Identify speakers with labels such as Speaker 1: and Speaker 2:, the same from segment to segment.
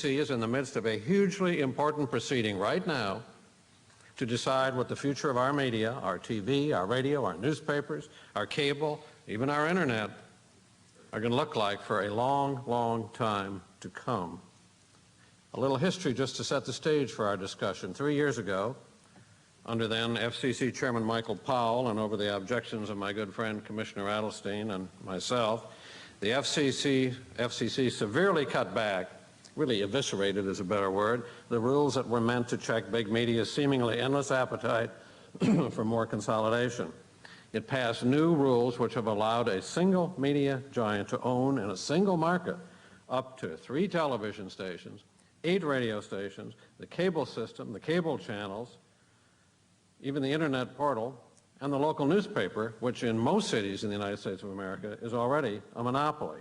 Speaker 1: FCC is in the midst of a hugely important proceeding right now to decide what the future of our media, our TV, our radio, our newspapers, our cable, even our internet, are going to look like for a long, long time to come. A little history just to set the stage for our discussion. 3 years ago, under then FCC Chairman Michael Powell and over the objections of my good friend Commissioner Adelstein and myself, the FCC severely cut back, really eviscerated is a better word, the rules that were meant to check big media's seemingly endless appetite for more consolidation. It passed new rules which have allowed a single media giant to own in a single market up to 3 television stations, 8 radio stations, the cable system, the cable channels, even the internet portal, and the local newspaper, which in most cities in the United States of America is already a monopoly.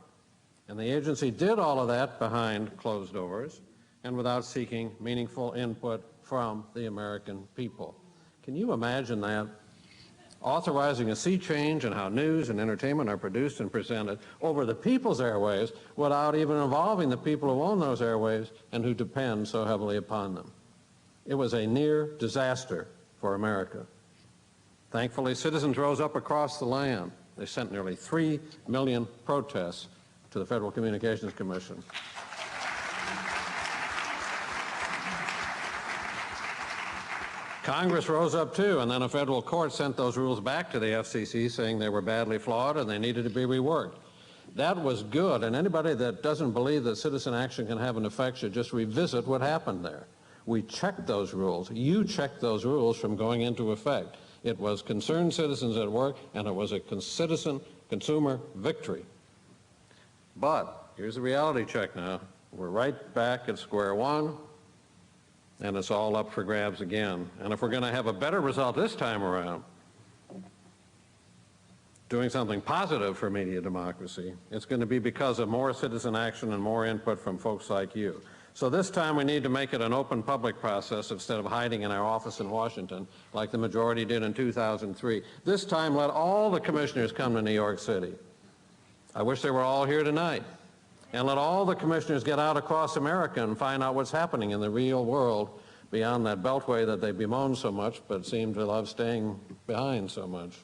Speaker 1: And the agency did all of that behind closed doors and without seeking meaningful input from the American people. Can you imagine that? Authorizing a sea change in how news and entertainment are produced and presented over the people's airwaves without even involving the people who own those airwaves and who depend so heavily upon them. It was a near disaster for America. Thankfully, citizens rose up across the land. They sent nearly 3 million protests to the Federal Communications Commission. Congress rose up too, and then a federal court sent those rules back to the FCC saying they were badly flawed and they needed to be reworked. That was good, and anybody that doesn't believe that citizen action can have an effect should just revisit what happened there. We checked those rules. You checked those rules from going into effect. It was concerned citizens at work, and it was a consumer victory. But here's the reality check now. We're right back at square one, and it's all up for grabs again. And if we're going to have a better result this time around, doing something positive for media democracy, it's going to be because of more citizen action and more input from folks like you. So this time we need to make it an open public process instead of hiding in our office in Washington like the majority did in 2003. This time let all the commissioners come to New York City. I wish they were all here tonight. And let all the commissioners get out across America and find out what's happening in the real world beyond that beltway that they bemoan so much but seem to love staying behind so much.